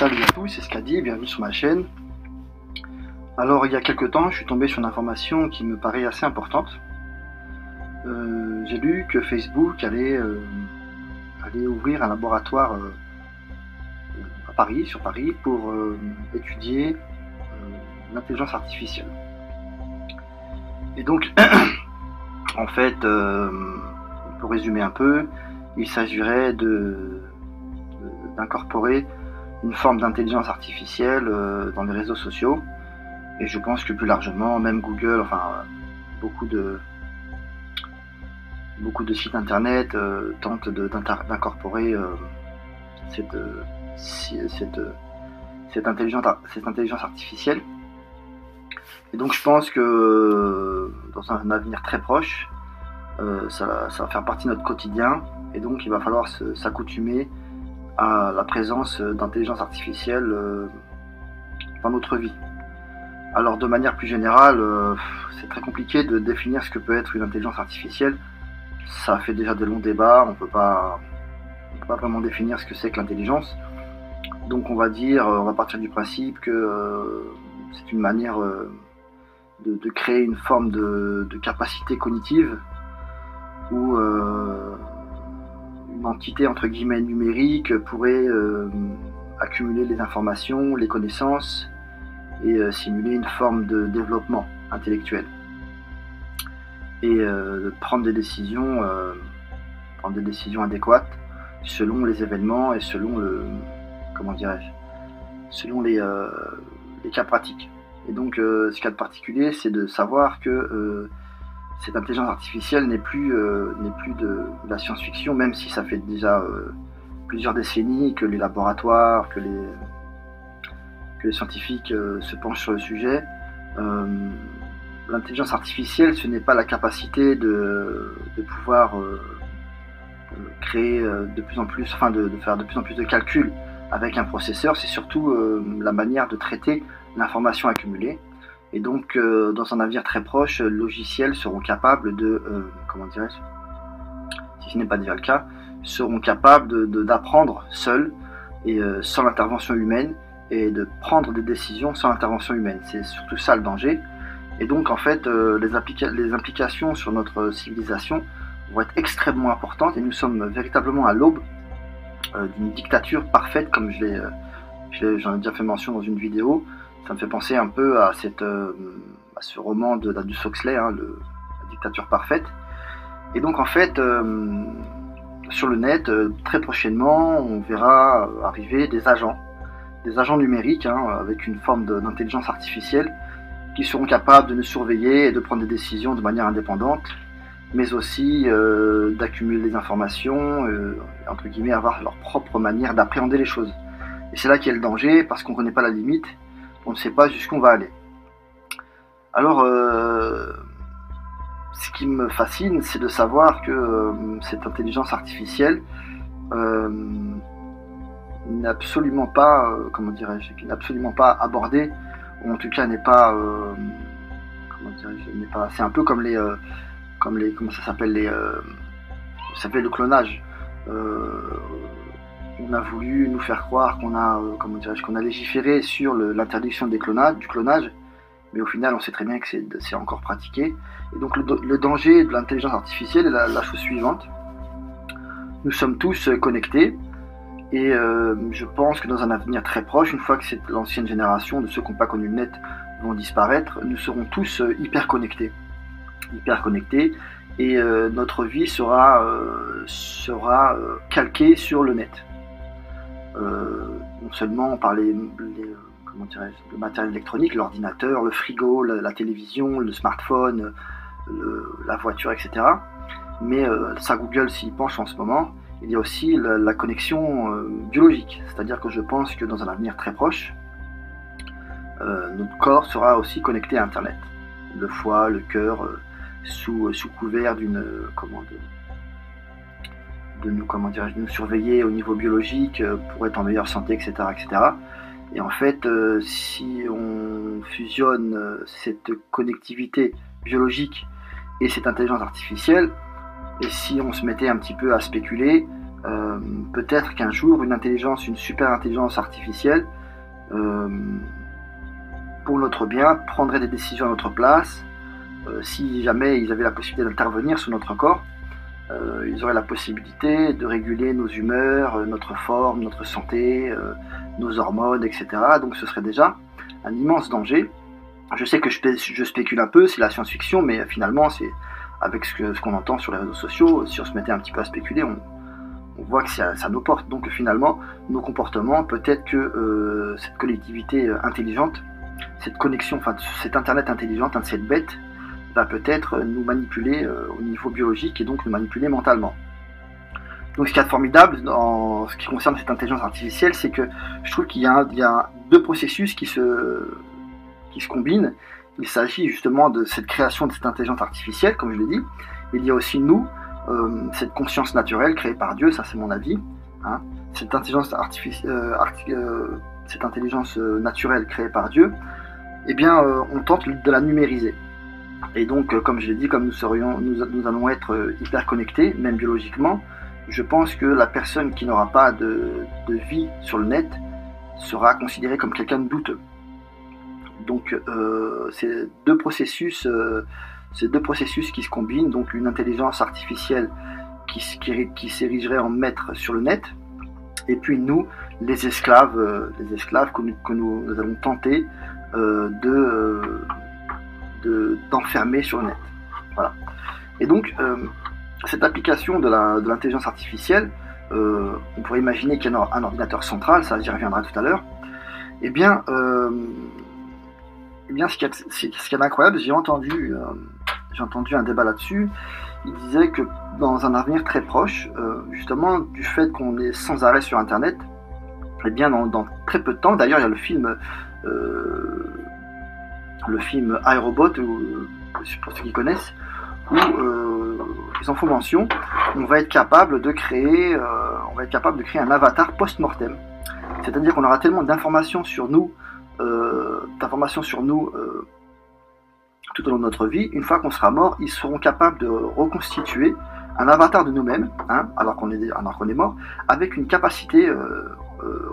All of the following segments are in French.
Salut à tous, c'est Skadi, bienvenue sur ma chaîne. Alors il y a quelques temps, je suis tombé sur une information qui me paraît assez importante. J'ai lu que Facebook allait ouvrir un laboratoire à Paris, sur Paris, pour étudier l'intelligence artificielle. Et donc, en fait, pour résumer un peu, il s'agirait d'incorporer une forme d'intelligence artificielle dans les réseaux sociaux, et je pense que plus largement, même Google, enfin beaucoup de sites internet tentent d'incorporer cette intelligence artificielle. Et donc je pense que dans un avenir très proche, ça va faire partie de notre quotidien, et donc il va falloir s'accoutumer à la présence d'intelligence artificielle dans notre vie. Alors de manière plus générale, c'est très compliqué de définir ce que peut être une intelligence artificielle. Ça fait déjà de longs débats, on peut pas vraiment définir ce que c'est que l'intelligence. Donc on va partir du principe que c'est une manière de créer une forme de capacité cognitive où une entité entre guillemets numérique pourrait accumuler les informations, les connaissances et simuler une forme de développement intellectuel et prendre des décisions adéquates selon les événements et selon selon les cas pratiques. Et donc ce qu'il y a de particulier, c'est de savoir que cette intelligence artificielle n'est plus de la science-fiction, même si ça fait déjà plusieurs décennies que les laboratoires, que les scientifiques se penchent sur le sujet. L'intelligence artificielle, ce n'est pas la capacité de pouvoir créer de plus en plus, de faire de plus en plus de calculs avec un processeur, c'est surtout la manière de traiter l'information accumulée. Et donc, dans un avenir très proche, les logiciels seront capables si ce n'est pas déjà le cas, seront capables d'apprendre seuls et sans l'intervention humaine, et de prendre des décisions sans intervention humaine. C'est surtout ça le danger. Et donc, en fait, les implications sur notre civilisation vont être extrêmement importantes, et nous sommes véritablement à l'aube d'une dictature parfaite, comme j'en ai déjà fait mention dans une vidéo. Ça me fait penser un peu à ce roman de Aldous Huxley, la dictature parfaite. Et donc en fait, sur le net, très prochainement, on verra arriver des agents numériques, avec une forme d'intelligence artificielle, qui seront capables de nous surveiller et de prendre des décisions de manière indépendante, mais aussi d'accumuler des informations, entre guillemets, avoir leur propre manière d'appréhender les choses. Et c'est là qu'est le danger, parce qu'on ne connaît pas la limite. On ne sait pas jusqu'où on va aller. Alors, ce qui me fascine, c'est de savoir que cette intelligence artificielle n'est absolument pas, abordée, ou en tout cas n'est pas, c'est un peu comme comment ça s'appelle, le clonage. On a voulu nous faire croire qu'on a légiféré sur l'interdiction du clonage, mais au final on sait très bien que c'est encore pratiqué. Et donc le danger de l'intelligence artificielle est la chose suivante. Nous sommes tous connectés, et je pense que dans un avenir très proche, une fois que l'ancienne génération de ceux qui n'ont pas connu le net vont disparaître, nous serons tous hyper connectés, et notre vie sera calquée sur le net. Non seulement par le matériel électronique, l'ordinateur, le frigo, la télévision, le smartphone, la voiture, etc. Mais ça, Google s'y penche en ce moment. Il y a aussi la connexion biologique, c'est-à-dire que je pense que dans un avenir très proche, notre corps sera aussi connecté à Internet. Le foie, le cœur, sous couvert de nous surveiller au niveau biologique pour être en meilleure santé, etc. Et en fait, si on fusionne cette connectivité biologique et cette intelligence artificielle, et si on se mettait un petit peu à spéculer, Peut-être qu'un jour, une super intelligence artificielle, pour notre bien, prendrait des décisions à notre place. Si jamais ils avaient la possibilité d'intervenir sur notre corps, ils auraient la possibilité de réguler nos humeurs, notre forme, notre santé, nos hormones, etc. Donc ce serait déjà un immense danger. Je sais que je spécule un peu, c'est la science-fiction, mais finalement, c'est avec ce qu'on entend sur les réseaux sociaux, si on se mettait un petit peu à spéculer, on voit que ça nous porte. Donc finalement, nos comportements, peut-être que cette collectivité intelligente, cette connexion, enfin cet internet intelligent, cette bête, va peut-être nous manipuler au niveau biologique et donc nous manipuler mentalement. Donc ce qui est formidable en ce qui concerne cette intelligence artificielle, c'est que je trouve qu'il y a deux processus qui se combinent. Il s'agit justement de cette création de cette intelligence artificielle, comme je l'ai dit. Il y a aussi nous, cette conscience naturelle créée par Dieu, ça c'est mon avis, hein. Cette intelligence naturelle créée par Dieu, eh bien on tente de la numériser. Et donc, comme je l'ai dit, comme nous allons être hyper connectés, même biologiquement, je pense que la personne qui n'aura pas de vie sur le net sera considérée comme quelqu'un de douteux. Donc, ces deux processus qui se combinent, donc une intelligence artificielle qui s'érigerait en maître sur le net, et puis nous, les esclaves que nous allons tenter d'enfermer sur le net. Voilà. Et donc, cette application de l'intelligence artificielle, on pourrait imaginer qu'il y a un ordinateur central, ça j'y reviendrai tout à l'heure. Eh bien, ce qui est incroyable, j'ai entendu un débat là-dessus. Il disait que dans un avenir très proche, justement, du fait qu'on est sans arrêt sur Internet, eh bien, dans très peu de temps, d'ailleurs, il y a le film iRobot, pour ceux qui connaissent, où ils en font mention, on va être capable de créer un avatar post-mortem. C'est-à-dire qu'on aura tellement d'informations sur nous, tout au long de notre vie. Une fois qu'on sera mort, ils seront capables de reconstituer un avatar de nous-mêmes, hein, alors qu'on est mort, avec une capacité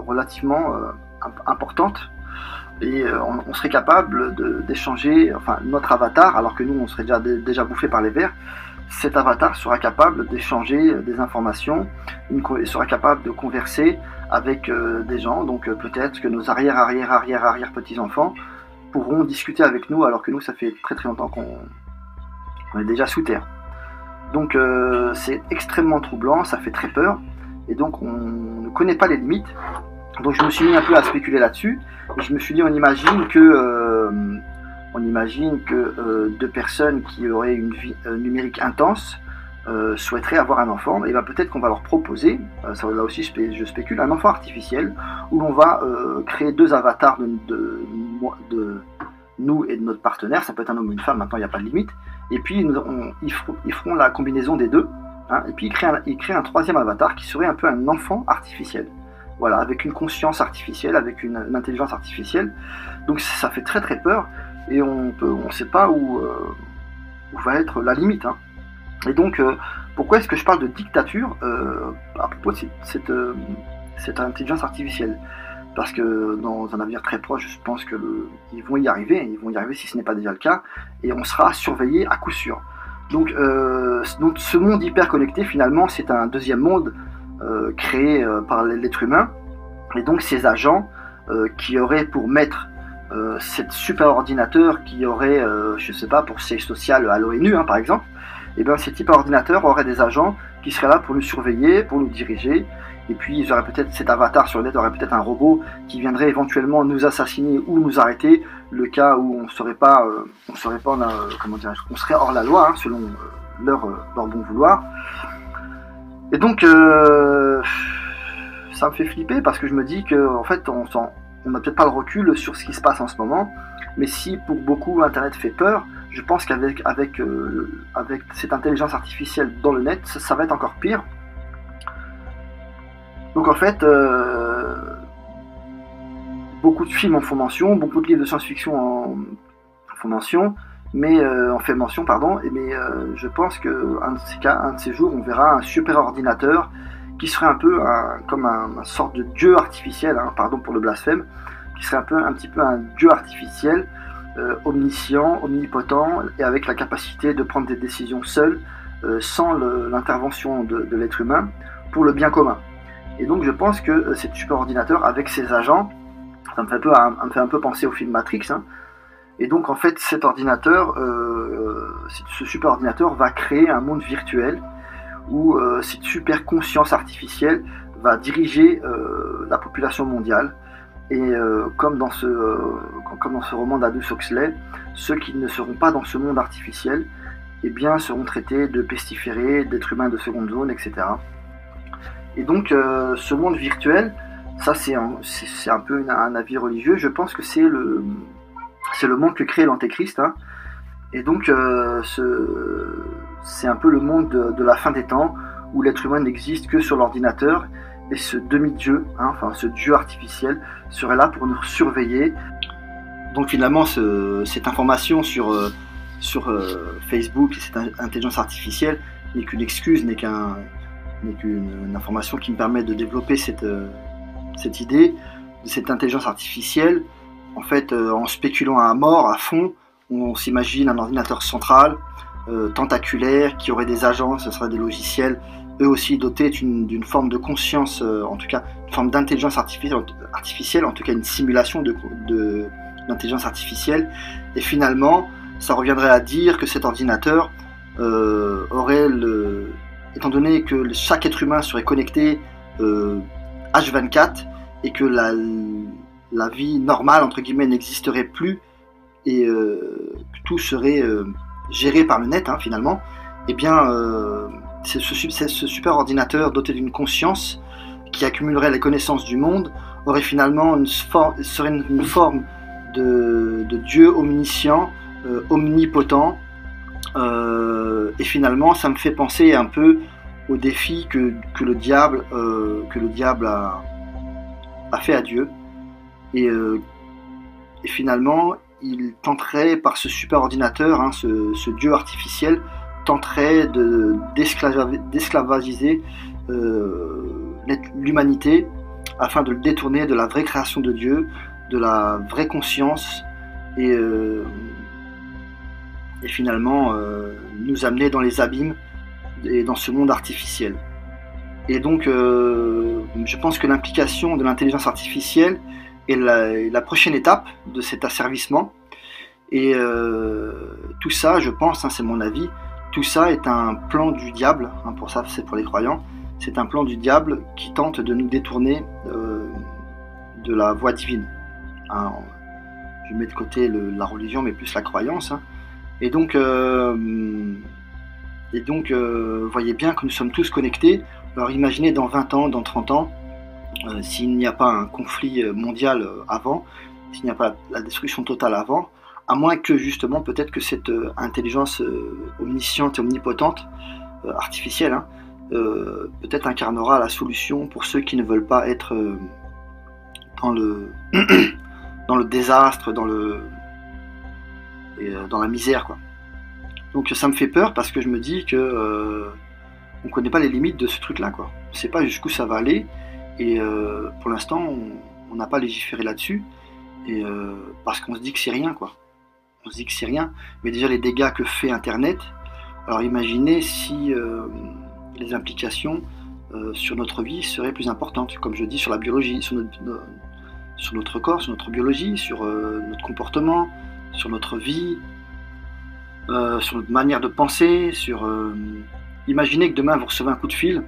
relativement importante. Et on serait capable d'échanger, enfin notre avatar, alors que nous on serait déjà bouffé par les vers, cet avatar sera capable d'échanger des informations, sera capable de converser avec des gens, donc peut-être que nos arrière petits-enfants pourront discuter avec nous, alors que nous ça fait très très longtemps qu'on est déjà sous terre. Donc c'est extrêmement troublant, ça fait très peur, et donc on ne connaît pas les limites. Donc je me suis mis un peu à spéculer là-dessus, et je me suis dit on imagine que deux personnes qui auraient une vie numérique intense souhaiteraient avoir un enfant, et bien peut-être qu'on va leur proposer, là aussi je spécule, un enfant artificiel, où l'on va créer deux avatars de nous et de notre partenaire, ça peut être un homme ou une femme, maintenant il n'y a pas de limite, et puis ils feront la combinaison des deux, hein, et puis ils créent un troisième avatar qui serait un peu un enfant artificiel. Voilà, avec une conscience artificielle, avec une intelligence artificielle. Donc ça fait très très peur, et on ne sait pas où va être la limite, hein. Et donc pourquoi est-ce que je parle de dictature à propos de cette intelligence artificielle? Parce que dans un avenir très proche, je pense qu'ils vont y arriver si ce n'est pas déjà le cas, et on sera surveillé à coup sûr. Donc ce monde hyper connecté, finalement, c'est un deuxième monde créé par l'être humain, et donc ces agents qui auraient pour maître cet super ordinateur qui aurait, je sais pas, pour siège social à l'ONU, hein, par exemple, et bien ces types d'ordinateurs auraient des agents qui seraient là pour nous surveiller, pour nous diriger, et puis ils auraient peut-être cet avatar sur le net, aurait peut-être un robot qui viendrait éventuellement nous assassiner ou nous arrêter, le cas où on serait serait hors la loi, hein, selon leur bon vouloir. Et donc ça me fait flipper, parce que je me dis que en fait on n'a peut-être pas le recul sur ce qui se passe en ce moment, mais si pour beaucoup Internet fait peur, je pense qu'avec cette intelligence artificielle dans le net, ça va être encore pire. Donc en fait, beaucoup de films en font mention, beaucoup de livres de science-fiction en font mention, mais je pense qu'un de ces jours, on verra un super ordinateur qui serait un peu comme une sorte de dieu artificiel, hein, pardon pour le blasphème, qui serait un petit peu un dieu artificiel, omniscient, omnipotent, et avec la capacité de prendre des décisions seul, sans l'intervention de l'être humain, pour le bien commun. Et donc je pense que cet superordinateur, avec ses agents, ça me fait un peu penser au film Matrix, hein. Et donc en fait cet ordinateur, ce superordinateur va créer un monde virtuel où cette super conscience artificielle va diriger la population mondiale. Et comme dans ce roman d'Aldous Huxley, ceux qui ne seront pas dans ce monde artificiel, eh bien, seront traités de pestiférés, d'êtres humains de seconde zone, etc. Et donc ce monde virtuel, ça c'est un peu un avis religieux, je pense que c'est le monde que crée l'Antéchrist, hein. Et donc c'est un peu le monde de la fin des temps, où l'être humain n'existe que sur l'ordinateur, et ce demi-dieu, hein, enfin ce dieu artificiel, serait là pour nous surveiller. Donc finalement, cette information sur Facebook et cette intelligence artificielle n'est qu'une excuse, n'est qu'une information qui me permet de développer cette idée de cette intelligence artificielle. En fait, en spéculant à mort, à fond, on s'imagine un ordinateur central, tentaculaire, qui aurait des agents, ce seraient des logiciels, eux aussi dotés d'une forme de conscience, en tout cas une forme d'intelligence artificielle, en tout cas une simulation d'intelligence artificielle. Et finalement, ça reviendrait à dire que cet ordinateur aurait étant donné que chaque être humain serait connecté H24 et que la vie normale entre guillemets n'existerait plus et que tout serait géré par le net, hein, finalement, et bien ce super ordinateur doté d'une conscience qui accumulerait les connaissances du monde aurait finalement serait une forme de Dieu omniscient, omnipotent, et finalement ça me fait penser un peu au défi que le diable a fait à Dieu, et finalement il tenterait par ce super ordinateur, hein, ce Dieu artificiel tenterait d'esclavagiser l'humanité afin de le détourner de la vraie création de Dieu, de la vraie conscience, et finalement nous amener dans les abîmes et dans ce monde artificiel. Et donc je pense que l'implication de l'intelligence artificielle est la prochaine étape de cet asservissement, et tout ça, je pense, hein, c'est mon avis, tout ça est un plan du diable, hein, pour ça c'est pour les croyants, c'est un plan du diable qui tente de nous détourner de la voie divine, hein. Je mets de côté la religion, mais plus la croyance, hein. Et donc voyez bien que nous sommes tous connectés. Alors imaginez dans 20 ans, dans 30 ans, s'il n'y a pas un conflit mondial avant, s'il n'y a pas la destruction totale avant, à moins que justement peut-être que cette intelligence omnisciente et omnipotente, artificielle, hein, peut-être incarnera la solution pour ceux qui ne veulent pas être dans le dans le désastre, dans la misère, quoi. Donc ça me fait peur parce que je me dis que on connaît pas les limites de ce truc-là, quoi. On sait pas jusqu'où ça va aller, et pour l'instant on n'a pas légiféré là-dessus, et parce qu'on se dit que c'est rien, quoi. On se dit que c'est rien, mais déjà les dégâts que fait Internet. Alors imaginez si les implications sur notre vie seraient plus importantes, comme je dis, sur la biologie, sur notre corps, sur notre biologie, sur notre comportement, sur notre vie, sur notre manière de penser, imaginez que demain vous recevez un coup de fil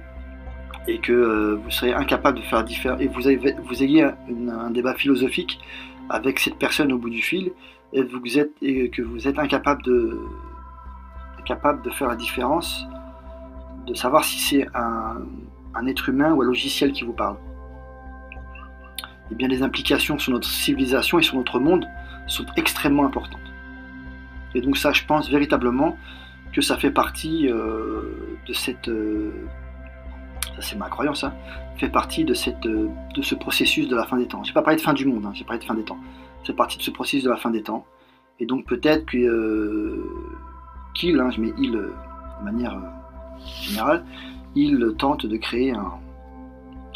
et que vous serez incapable de faire différence, et vous ayez un débat philosophique avec cette personne au bout du fil, et que vous êtes incapable de faire la différence, de savoir si c'est un être humain ou un logiciel qui vous parle. Et bien les implications sur notre civilisation et sur notre monde sont extrêmement importantes. Et donc ça, je pense véritablement que ça fait partie de cette... ça c'est ma croyance, hein, fait partie de ce processus de la fin des temps. J'ai pas parlé de fin du monde, hein, j'ai parlé de fin des temps. C'est partie de ce processus de la fin des temps. Et donc peut-être qu'il, hein, je mets il de manière générale, il tente de créer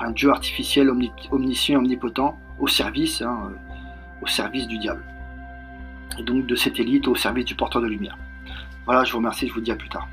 un Dieu artificiel omniscient, omnipotent, au service du diable. Et donc de cette élite au service du porteur de lumière. Voilà, je vous remercie, je vous dis à plus tard.